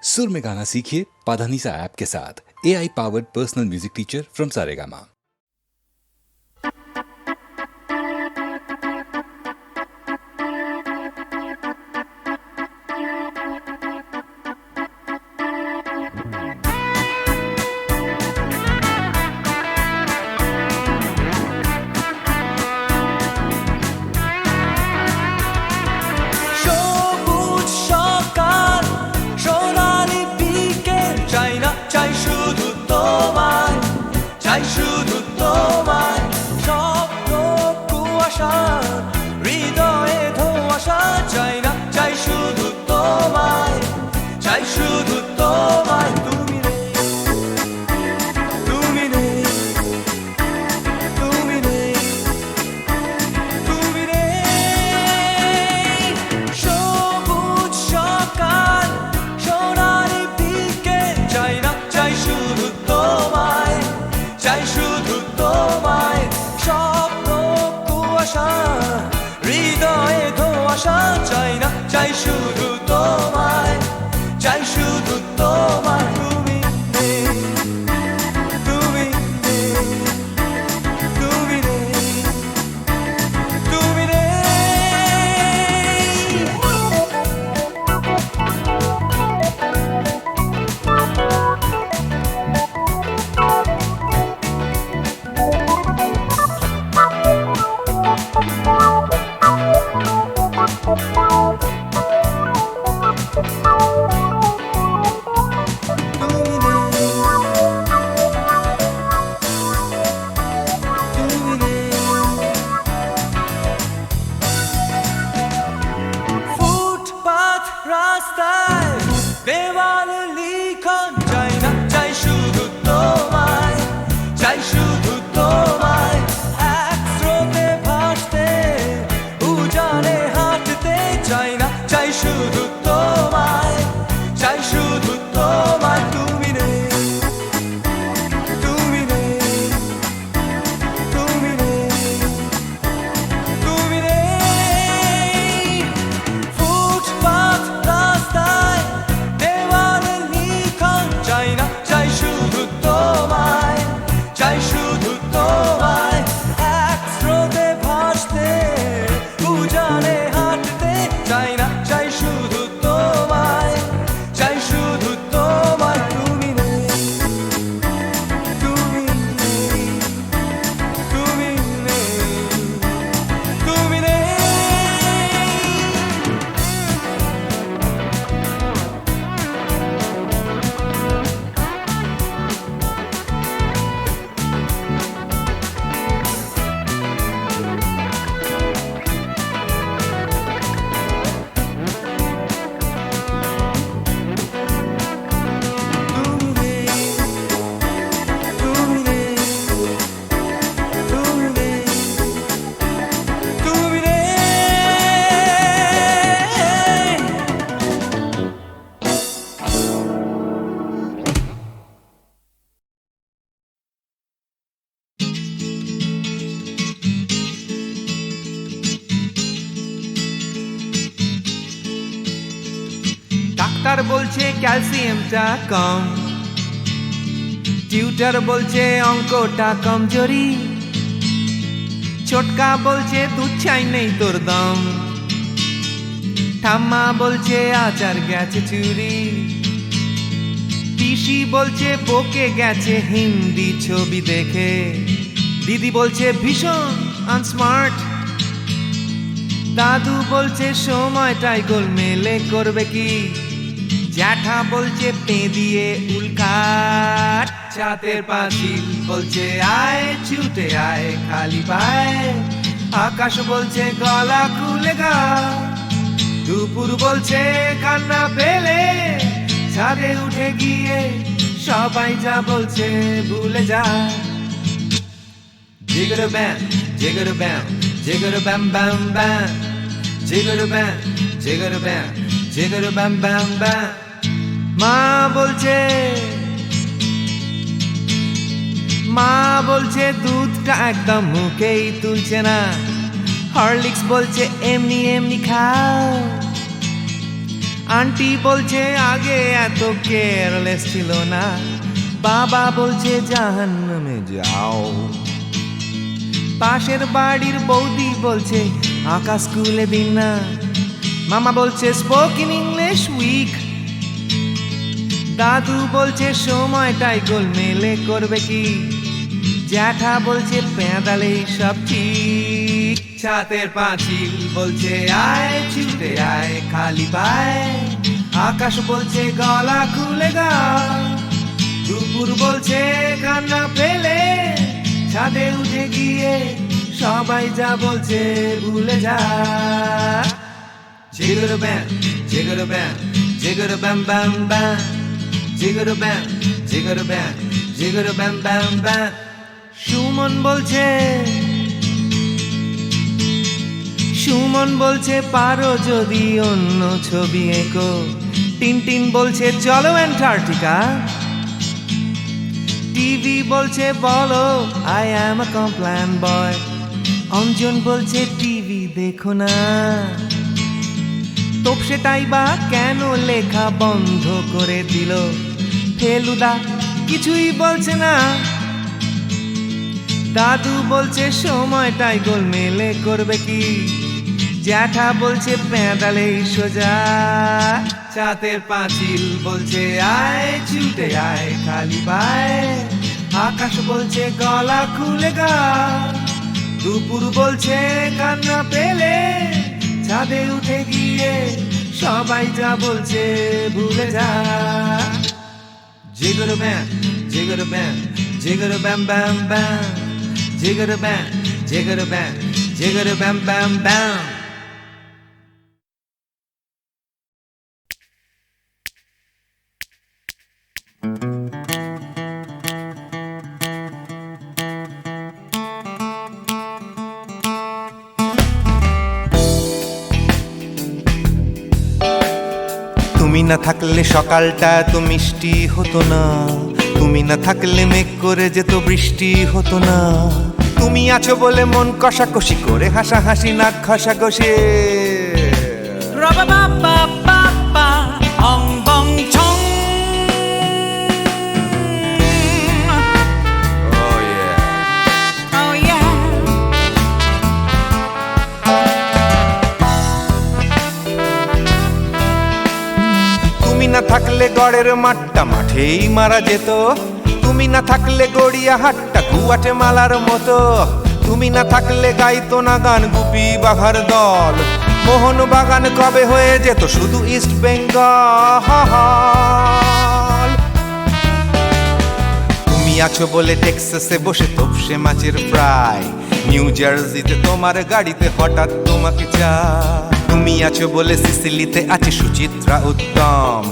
सुर में गाना सीखिए पाधानीसा ऐप के साथ। AI powered personal music teacher from Saregama. Doctor বলছে ক্যালসিয়ামটা কম, টিউটার বলছে অঙ্কটা কমজোরি, ছোটকা বলছে দুধ চাই নেই তোর দম, ঠাম্মা বলছে আচার গেছে চুরি, পিসি বলছে বকে গেছে হিন্দি ছবি দেখে, দিদি বলছে ভীষণ আনস্মার্ট, দাদু বলছে সময়টাই গোলমেলে করবে কি, জ্যাঠা বলছে পে দিয়ে উল্কাট, ছাতের পাঁচিল বলছে আয় ছুটে আয় খালি পায়, আকাশ বলছে গলা খুলে গা, দুপুর বলছে কান্না পেলে ছাদে উঠে গিয়ে সবাই যা বলছে ভুলে যা। জিগর ব্যাম জিগর ব্যাম জিগর ব্যাম ব্যাম ব্যাম, জিগর ব্যাম জিগর ব্যাম জিগর ব্যাম ব্যাম ব্যাম। মা বলছে দুধটা একদম মুখেই তুলছে না, হরলিক্স বলছে এমনি এমনি খাও, আন্টি বলছে আগে এত কেয়ারলেস ছিল না, বাবা বলছে জাহান্নামে যাও। পাশের বাড়ির বৌদি বলছে আকাশ স্কুলে দিন না, মামা বলছে স্পোকেন ইংলিশ উইক। দাদু বলছে সময়টাই গোলমেলে করবে কি, জ্যাঠা বলছে পেঁদালে সব ঠিক। ছাতের পাঁচিল বলছে আয় ছুটে আয় খালি পায়, আকাশ বলছে গলা খুলে গা, দুপুর বলছে কান্না পেলে ছাদে উঠে গিয়ে সবাই যা বলছে ভুলে যা। জিগর ব্যাম জিগর ব্যাম জিগর ব্যাম ব্যাম ব্যাম, জিগর ব্যাম জিগর ব্যাম জিগর ব্যাম ব্যাম ব্যাম। সুমন বলছে পারো যদি অন্য ছবি এঁকো। টিনটিন বলছে চলো অ্যান্টার্কটিকা। টিভি বলছে বলো আই অ্যাম আ কমপ্ল্যান বয়। অঞ্জন বলছে টিভি দেখো না। তোপসেটাই বা কেন লেখা বন্ধ করে দিল, ফেলুদা কিছুই বলছে না। দাদু বলছে সময়টাই গোলমেলে করবে কি, জ্যাঠা বলছে পেঁদালেই সোজা। ছাতের পাঁচিল বলছে আয় ছুটে আয় খালি পায়, আকাশ বলছে গলা খুলে গা, দুপুর বলছে কান্না পেলে ছাদে উঠে গিয়ে সবাই যা বলছে ভুলে যা। জিগর ব্যাম জিগর ব্যাম জিগর ব্যাম ব্যাম ব্যাম, জিগর ব্যাম জিগর ব্যাম জিগর ব্যাম ব্যাম ব্যাম। তুমি না থাকলে সকালটা এত মিষ্টি হতো না, তুমি না থাকলে মেঘ করে যেত বৃষ্টি হতো না। তুমি আছো বলে মন কষাকষি করে হাসাহাসি নাক ঘষাঘষি। তুমি না থাকলে গড়ের মাঠটা মাঠেই মারা যেত, তুমি না থাকলে গড়িয়া হাটটা গুয়াটে মালার মতো। তুমি না থাকলে গাইতো না গান গুপি বাঘার দল, মোহন বাগান কবে হয়ে যেত শুধু ইস্ট বেঙ্গল। তুমি আছো বলে টেক্সাসে বসে তোপসে মাছের ফ্রাই, নিউ জার্সিতে তোমার গাড়িতে হঠাৎ তোমাকে চাই। তুমি আছো বলে সিসিলিতে আছে সুচিত্রা উত্তম,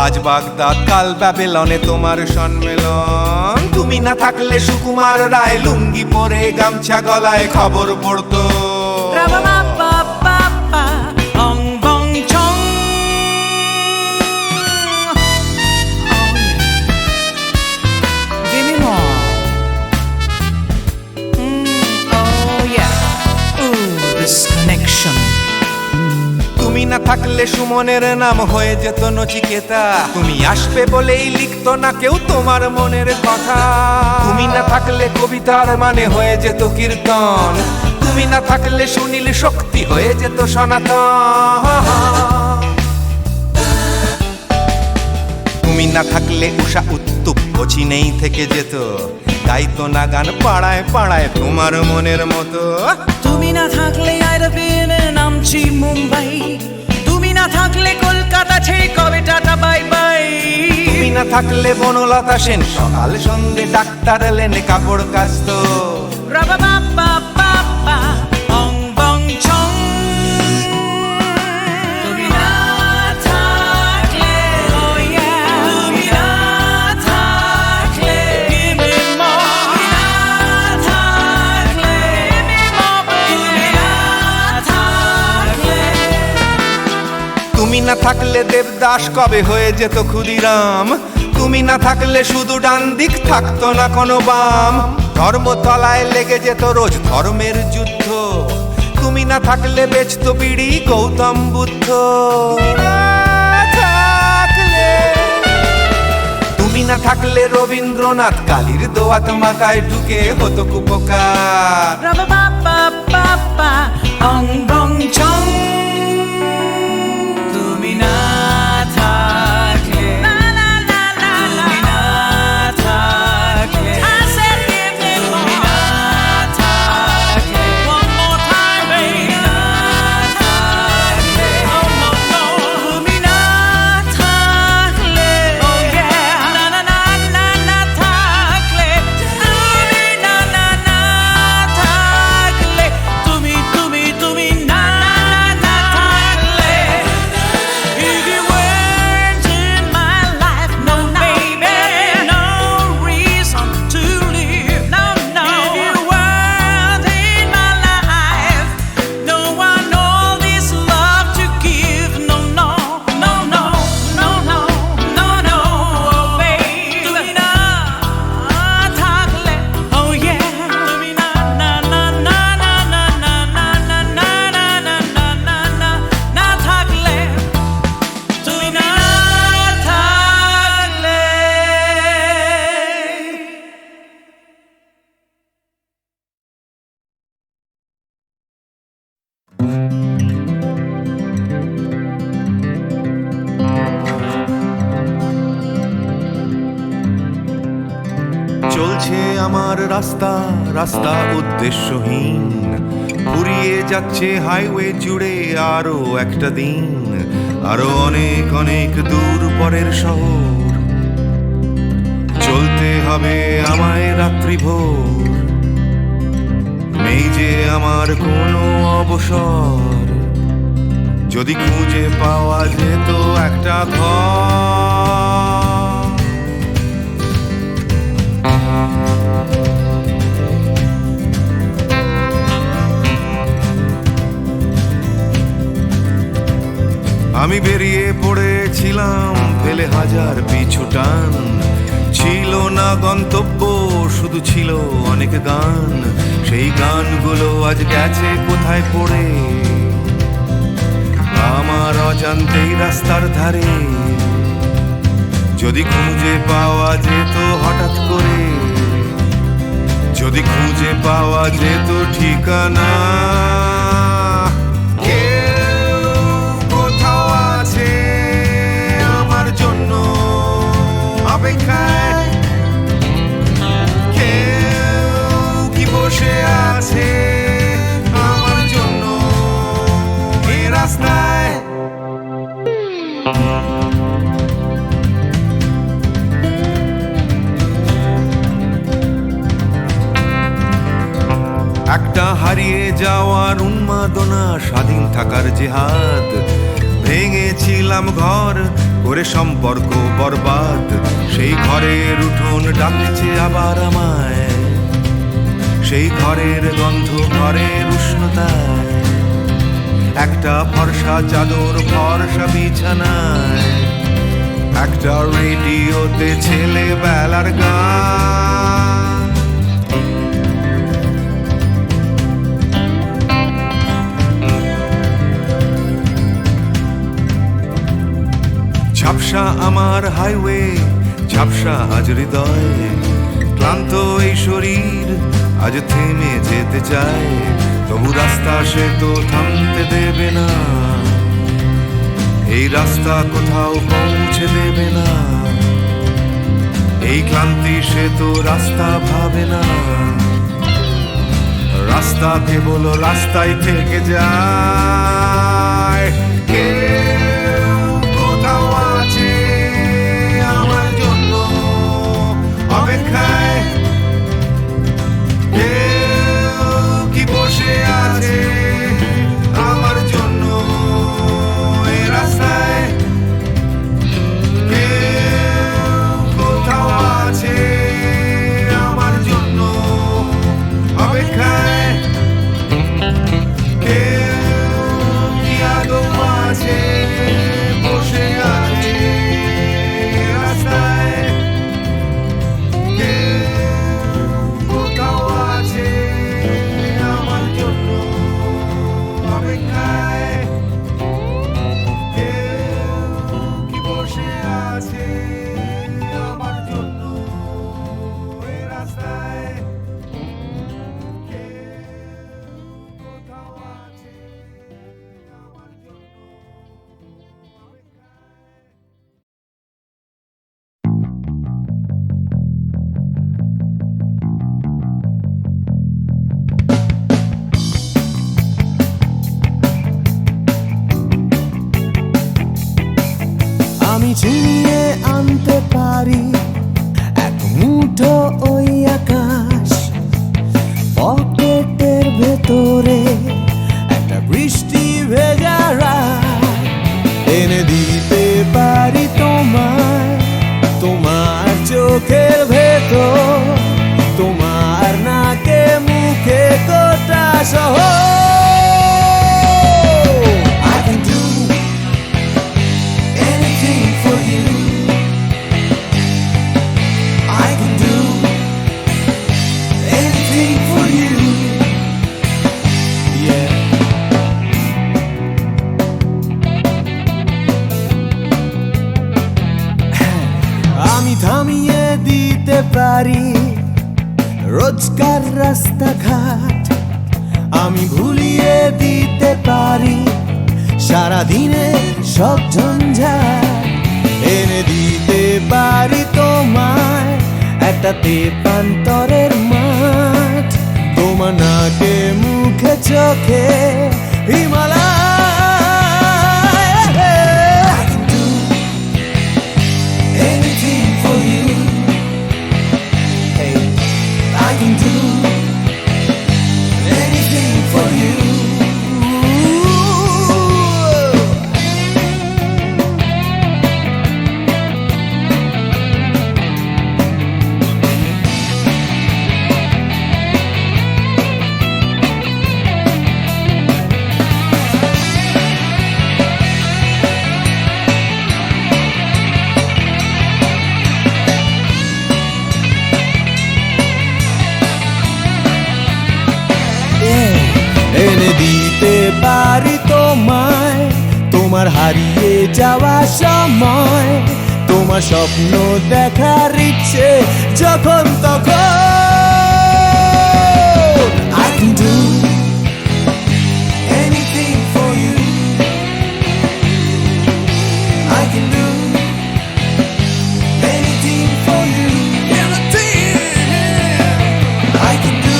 আজ বাগদাদ কাল ব্যাবিলনে তোমার সম্মেলন। তুমি না থাকলে সুকুমার রায় লুঙ্গি পরে গামছা গলায় খবর পড়তো। তুমি না থাকলে সুমনের নাম হয়ে যেত নচিকেতা, তুমি আসবে বলেই লিখতো না কেউ তোমার মনের কথা। তুমি না থাকলে কবিতার মানে হয়ে যেত কীর্তন, তুমি না থাকলে সুনীল শক্তি হয়ে যেত সনাতন। তুমি না থাকলে উষা উত্তুপ নেই থেকে যেত, গাইতো না গান পাড়ায় পাড়ায় তোমার মনের মতো। তুমি না থাকলে নামছি মুম্বাই, তুমি না থাকলে কলকাতা ছেড়ে কবে টাটা বাই বাই। তুমি না থাকলে বনলতা সেন সকাল সন্ধে ডাক্তার লেনে কাপড় কাচতো। তুমি না থাকলে, তুমি না থাকলে, তুমি না থাকলে, তুমি না থাকলে। তুমি না থাকলে দেবদাস কবে হয়ে যেত ক্ষুদিরাম, তুমি না থাকলে শুধু ডান দিক থাকতো না কোনো বাম। ধর্মতলায় লেগে যেত রোজ ধর্মের যুদ্ধ, তুমি না থাকলে বেচতো বিড়ি গৌতম বুদ্ধ। তুমি না থাকলে রবীন্দ্রনাথ কালির দোয়াত মাথায় ঢুকে হতো কুপকার। Rubba ba ba ba ba, ong bong chong. তুমি না থাকলে, না না না না, তুমি না থাকলে, I said give me more. তুমি না থাকলে, one more time baby. তুমি না থাকলে, oh no no. তুমি না থাকলে, oh yeah. না না না না না থাকলে, তুমি না না না থাকলে, তুমি তুমি তুমি না না না থাকলে, if you weren't in my life, no baby, no reason to live, no no. If you weren't in my life, no one all this love to give, no no no no no no no no, oh baby. তুমি না থাকলে, oh yeah. তুমি না না না না না না না না না না না না না না না না থাকলে, তুমি না থাকলে। চলছে আমার রাস্তা রাস্তা উদ্দেশ্যহীন, ফুরিয়ে যাচ্ছে হাইওয়ে জুড়ে আরো একটা দিন, আরো অনেক অনেক দূর পরের শহর। চলতে হবে আমায় রাত্রি ভোর, নেই যে আমার কোনো অবসর। যদি খুঁজে পাওয়া যেত একটা ঘর, আমি বেরিয়ে পড়েছিলাম ফেলে হাজার পিছু টান, ছিল না গন্তব্য শুধু ছিল অনেক গান, সেই গানগুলো আজ গেছে কোথায় পড়ে আমার অজান্তেই রাস্তার ধারে। যদি খুঁজে পাওয়া যেত হঠাৎ করে, যদি খুঁজে পাওয়া যেত ঠিকানা, কেউ কোথাও আছে আমার জন্য অপেক্ষায়, কেউ কি বসে আছে আমার জন্য এ রাস্তায়। একটা হারিয়ে যাওয়ার উন্মাদনা, স্বাধীন থাকার জেহাদ, ভেঙেছিলাম ঘর করে সম্পর্ক বরবাদ, সেই ঘরের উঠোন ডাকছে আবার আমায়, সেই ঘরের গন্ধ ঘরের উষ্ণতায়, একটা ফর্সা চাদর ফর্সা বিছানায়, একটা রেডিওতে ছেলেবেলার গান। ঝাপসা আমার হাইওয়ে, ঝাপসা আজ হৃদয়, ক্লান্ত এই শরীর আজ থেমে যেতে চায়, তবু রাস্তা সে তো থামতে দেবে না, এই রাস্তা কোথাও পৌঁছে দেবে না, এই ক্লান্তি সে তো রাস্তা ভাবে না, রাস্তা কেবল রাস্তায় থেকে যায়। কেউ কোথাও আছে আমার জন্য অপেক্ষায়, কেউ কি বসে আছে আমার জন্য এ রাস্তায়, কেউ কোথাও আছে আমার জন্য অপেক্ষায়, কেউ কি ভেতরে একটা বৃষ্টি ভেজা রাত এনে দিতে পারি তোমায়, তোমার চোখের ভেতর, তোমার নাকে মুখে কোটা সহ। I can do anything for you. I can do anything for you. Yeah. আমি থামিয়ে দিতে পারি রোজকার রাস্তাঘাট, আমি ভুলিয়ে দিতে পারি সারাদিনে সব ঝঞ্ঝাট, এনে দিতে পারি তোমায় একটা তেপান্তরের মাঠ, তোমার নাকে মুখে চোখে Himalaya. I can do anything for you. Hey, I can do anything for you. এনে দিতে পারি তোমায় তোমার হারিয়ে যাওয়া সময়, তোমার স্বপ্ন দেখার ইচ্ছে যখন তখন। I can do anything for you. I can do anything for you. I can do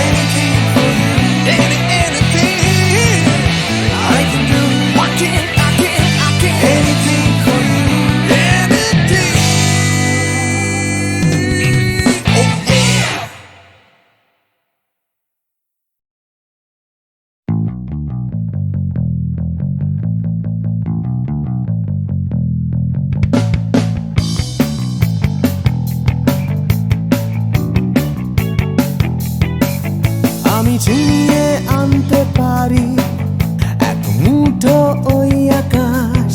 anything for you. Anything. I can do anything for you. Anything. Oh yeah. আমি ছিনিয়ে আনতে পারি এক মুঠো ওই আকাশ,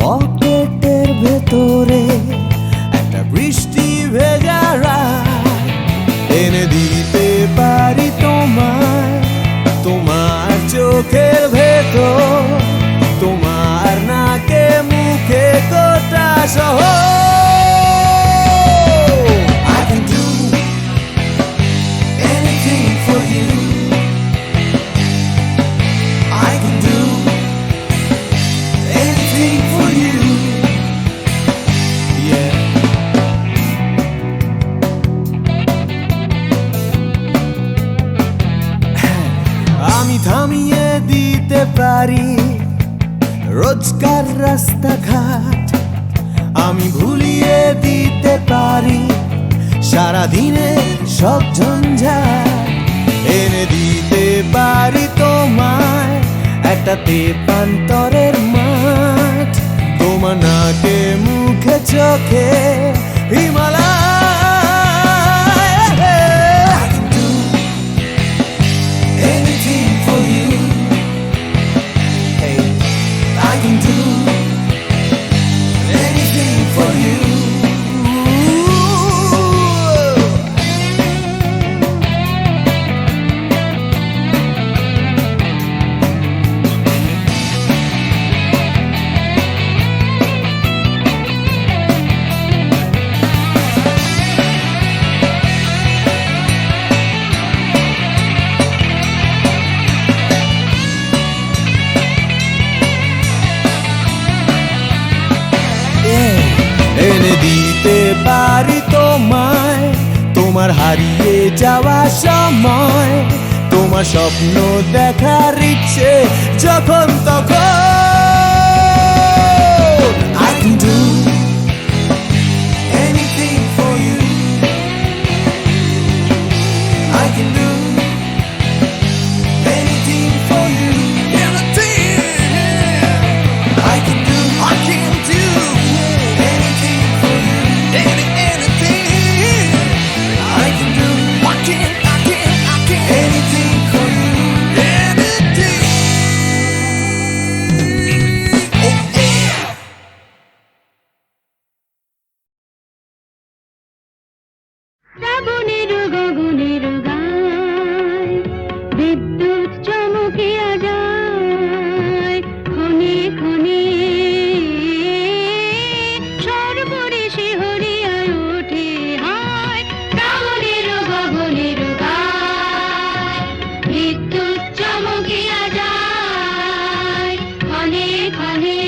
পকেটের ভেতরে একটা বৃষ্টি ভেজা রাত এনে দিতে পারি তোমায়, তোমার চোখের ভেতর, তোমার নাকে মুখে কোটা সহ। I can do anything for you. I can do anything for you. Yeah. আমি থামিয়ে দিতে পারি রোজকার রাস্তাঘাট, আমি ভুলিয়ে দিতে পারি সারাদিনে সব ঝঞ্ঝাট, এনে দিতে পারি তোমায় একটা তেপান্তরের মাঠ, তোমার নাকে মুখে চোখে Himalaya. I can do anything for you. Hey, I can do anything for you. এনে দিতে পারি তোমায় তোমার হারিয়ে যাওয়া সময়, তোমার স্বপ্ন দেখার ইচ্ছে যখন তখন। I can do anything for you. I can শ্রাবণের গগনের গায় বিদ্যুৎ চমকিয়া যায় ক্ষণে ক্ষণে সর্বরে শিহরিয়া ওঠে হায় শ্রাবণের গগনের গায় বিদ্যুৎ চমকিয়া যায় ক্ষণে ক্ষণে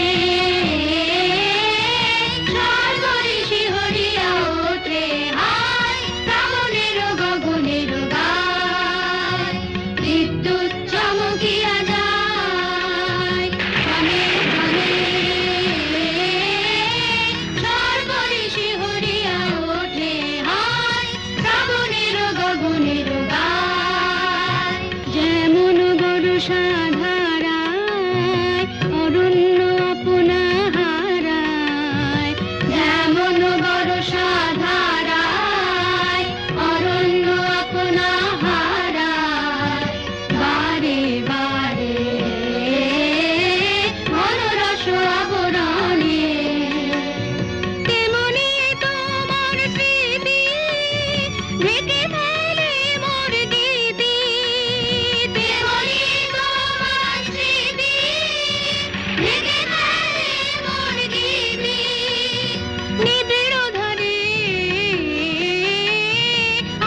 সর্বরে শিহরিয়া ওঠে হায় শ্রাবণের গগনের গায় বিদ্যুৎ চমকিয়া যায় ক্ষণে ক্ষণে সর্বরে শিহরিয়া ওঠে হায় শ্রাবণের গগনের গায় যেমন বর্ষা ধারায় অরণ্য আপনা হারায় যেমন বর্ষা ধারায় অরণ্য আপনা হারায় বারে বারে মনোরস আবরণে তেমনি তোমার স্মৃতি ঢেকে ফেলে মোর গীতি তেমনি তোমার স্মৃতি ঢেকে ফেলে মোর গীতি নিবিড় ধারে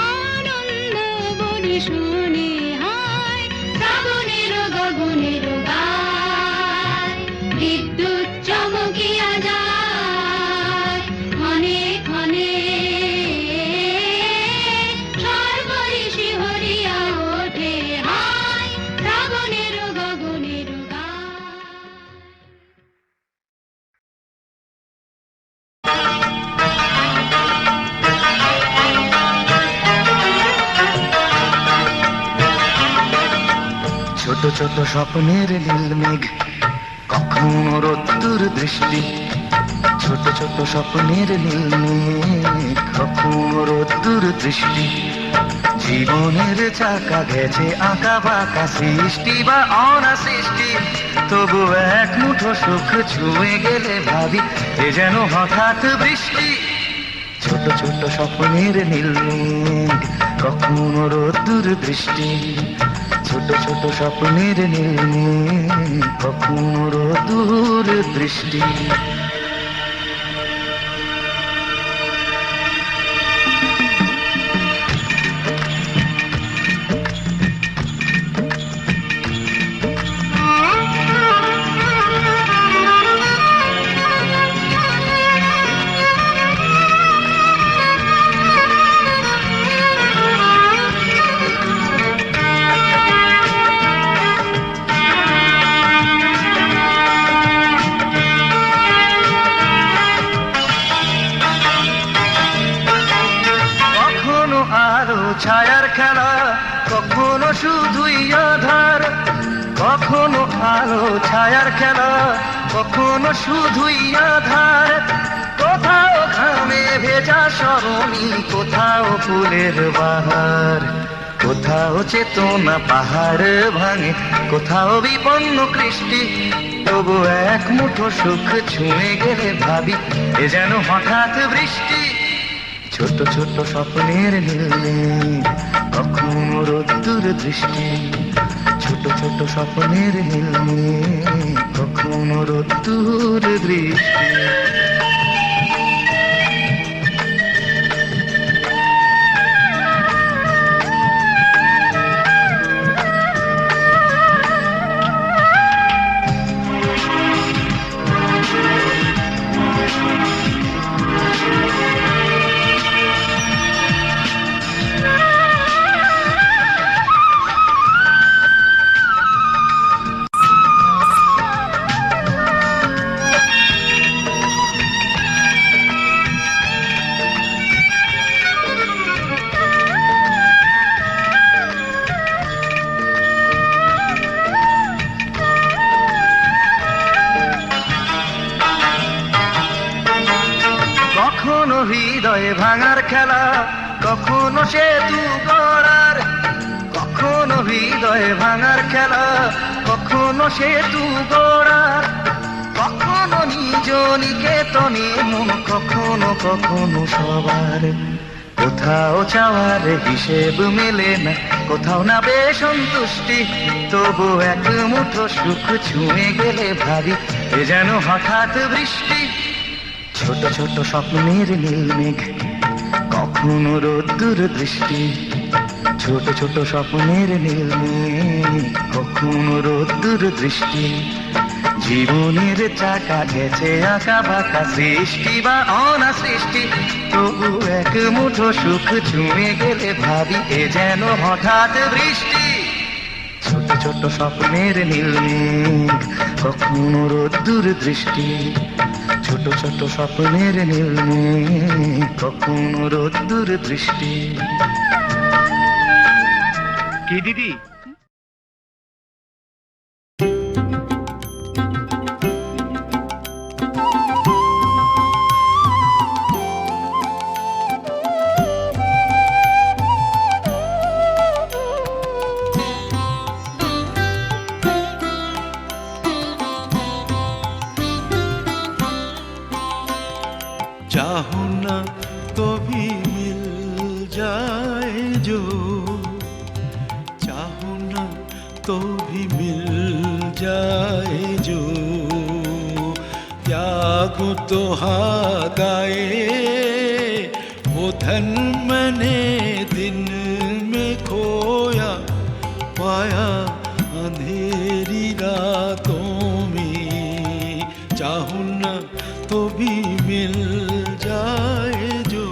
আনন্দ বর্ষণে হায় শ্রাবণের গগনের গায় বিদ্যুৎ চমকিয়া যায় ক্ষণে ক্ষণে সর্বরে শিহরিয়া ওঠে হায় শ্রাবণের গগনের গায় ছোট ছোট স্বপ্নের নীল মেঘ কখনো রোদ্দুর দৃষ্টি ছোট ছোট স্বপ্নের নীল মেঘ কখনো রোদ্দুর দৃষ্টি জীবনের চাকা গেছে আঁকা বাঁকা সৃষ্টি বা অনাসৃষ্টি তবু এক মুঠো সুখ ছুঁয়ে গেলে ভাবি এ যেন হঠাৎ বৃষ্টি ছোট ছোট স্বপ্নের নীল মেঘ কখনো রোদ্দুর দৃষ্টি ছোট ছোট স্বপ্নের নীল মেঘ কখনো রোদ্দুর দৃষ্টি কখনো আলো ছায়ার খেলা কখনো শুধুই আধার কখনো আলো ছায়ার খেলা কখনো শুধুই আধার কোথাও ঘামে ভেজা সরণি কোথাও ফুলের বাহার কোথাও চেতনা পাহাড় ভাঙে কোথাও বিপন্ন কৃষ্টি তবু এক মুঠো সুখ ছুঁয়ে গেলে ভাবি এ যেন হঠাৎ বৃষ্টি ছোট ছোট স্বপ্নের নীল মেঘ কখনো রোদ্দুর দৃষ্টি ছোট ছোট স্বপ্নের নীল মেঘ কখনো রোদ্দুর দৃষ্টি কখনো হৃদয়ে ভাঙার খেলা কখনো সেতু গড়ার কখনো হৃদয়ে ভাঙার খেলা কখনো সেতু গড়ার কখনো নিজ নিকেতনে মন কখনো কখনো সবার কোথাও চাওয়ার হিসেব মেলে না, কোথাও না বেশ সন্তুষ্টি, তবু এক মুঠো সুখ ছুঁয়ে গেলে ভাবি এ যেন হঠাৎ বৃষ্টি। ছোট ছোট স্বপ্নের নীল মেঘ, কখনো রোদ্দুর দৃষ্টি, ছোট ছোট স্বপ্নের নীল মেঘ, কখনো রোদ্দুর দৃষ্টি। জীবনের চাকা গেছে আঁকা বাঁকা, সৃষ্টি বা অনা সৃষ্টি, তবু এক মুঠো সুখ ছুঁয়ে গেলে ভাবি এ যেন হঠাৎ বৃষ্টি। ছোট ছোট স্বপ্নের নীল মেঘ, কখনো রোদ্দুর দৃষ্টি, ছোট ছোট স্বপ্নের নীল মেঘ, কখনো রোদ্দুর দৃষ্টি। কি দিদি? चाहूं ना तो भी मिल जाए जो, चाहूं ना तो भी मिल जाए जो, त्यागू तो हाथ आए वो धन मैंने दिन में खोया पाया अंधेरी रातों में। चाहूं ना तो भी मिल जाए जो,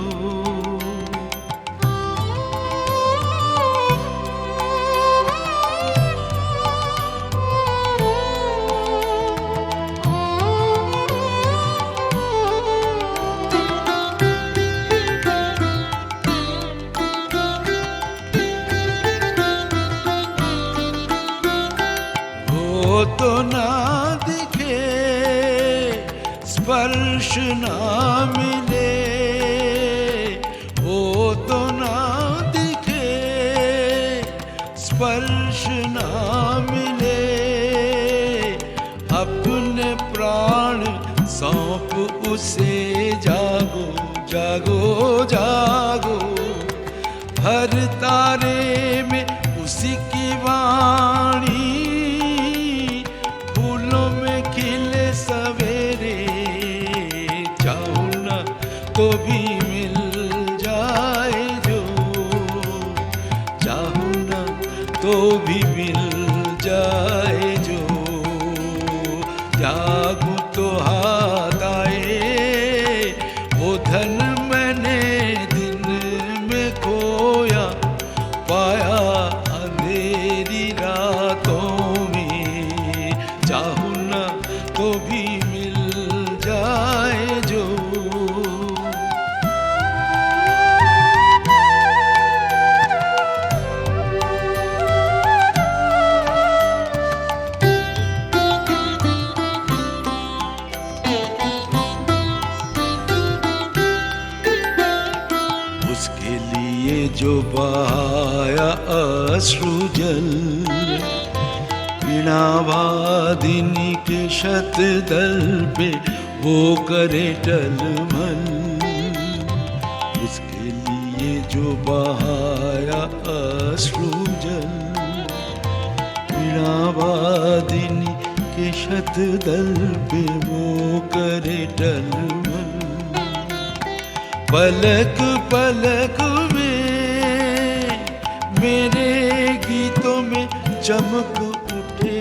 वो तो ना दिखे स्पर्श ना मिले, वो तो ना दिखे स्पर्श ना मिले, अपने प्राण सौंप उसे जागो जागो जागो, हर तारे में उसी की वाणी, फूलों में खिले सवेरे। चाहूं ना तो भी मिल जाए जो, चाहूं ना तो भी मिल जाए जो, त्यागू तो हाथ आए वो धन मैंने दिन में खोया पाया अंधेरी रातों में। चाहूं ना तो भी मिल जाए जो, उसके लिए जो बहाया अश्रु जल, वीणावादिनी के शतदल पे वो करे टलमल। उसके लिए जो बहाया अश्रु जल, वीणावादिनी के शतदल पे वो करे टलमल। पलक पलक में मेरे गीतों में चमक उठे,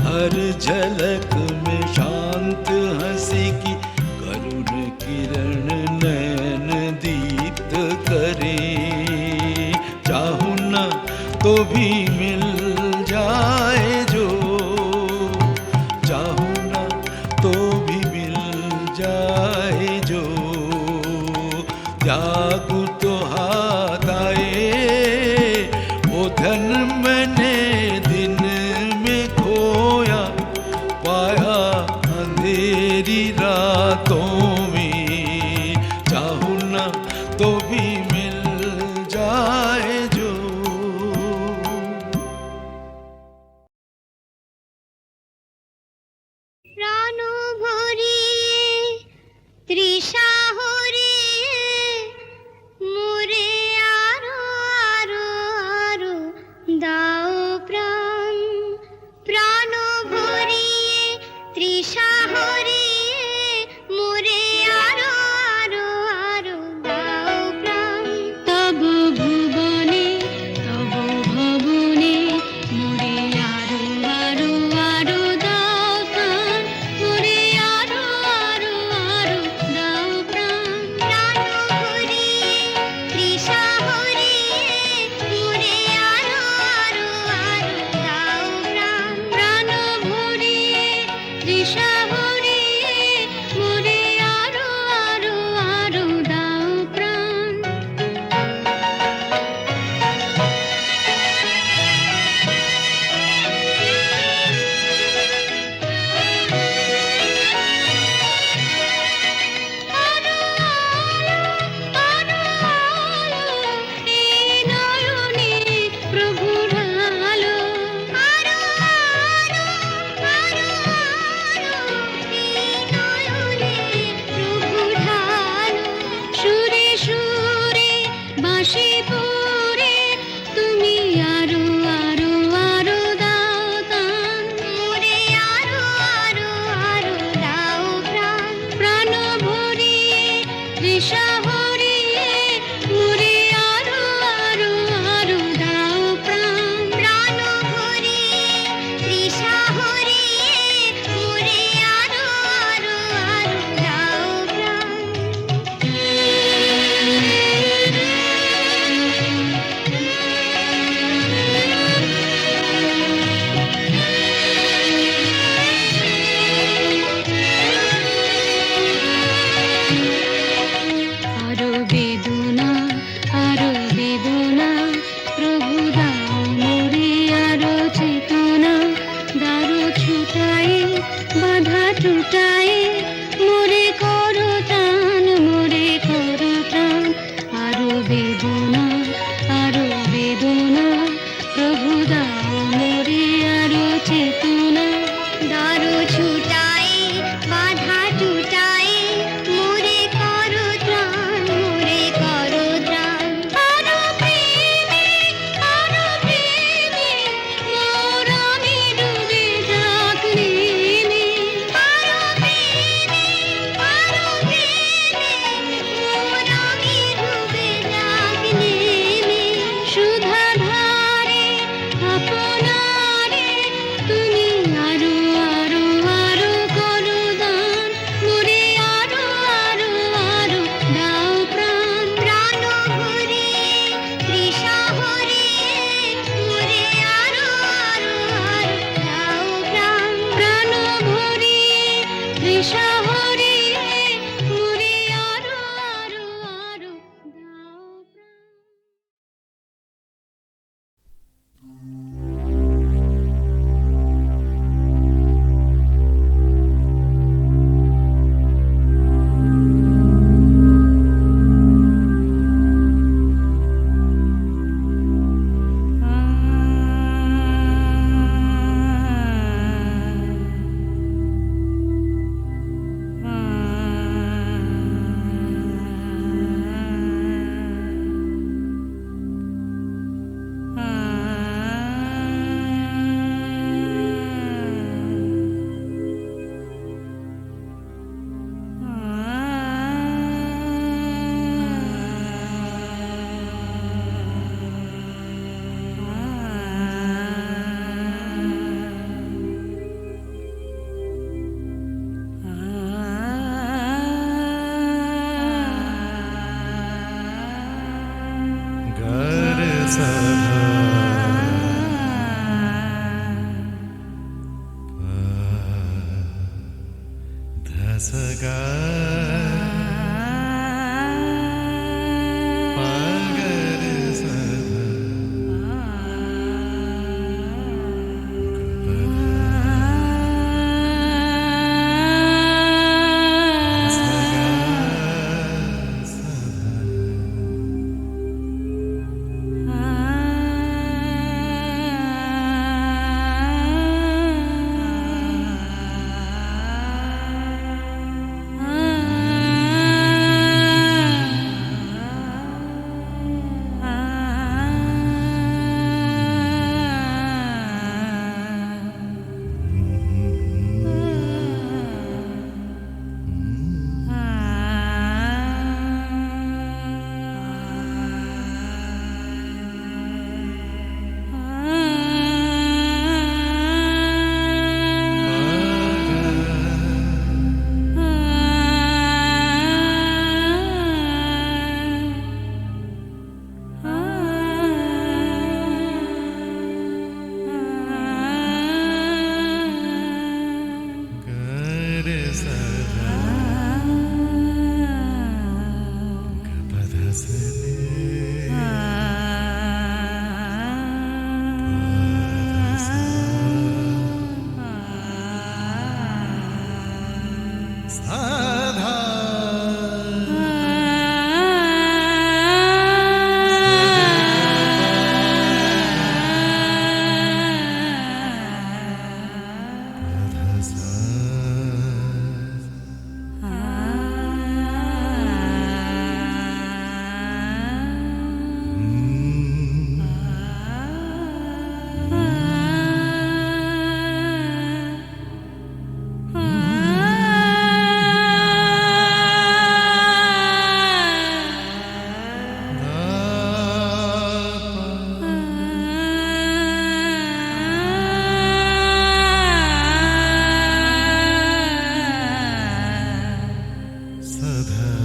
हर झलक में शांत हंसी की करुण किरण नयन दीप्त करे। चाहूं ना तो भी मिल जाए जो, चाहूं ना तो भी मिल जाए जो, त्यागू तो हाथ आए वो धन मैंने दिन में खोया पाया अंधेरी रातों में। चाहूं ना तो भी मिल जाए जो, প্রাণ ভরিয়ে তৃষা হরিয়ে মোরে তৃষা হরিয়ে মুরে আরো আরো আরো দাও প্রাণ প্রাণ ভরিয়ে তৃষা হরিয়ে মুরে আরো আরো আরো দাও প্রাণ আধার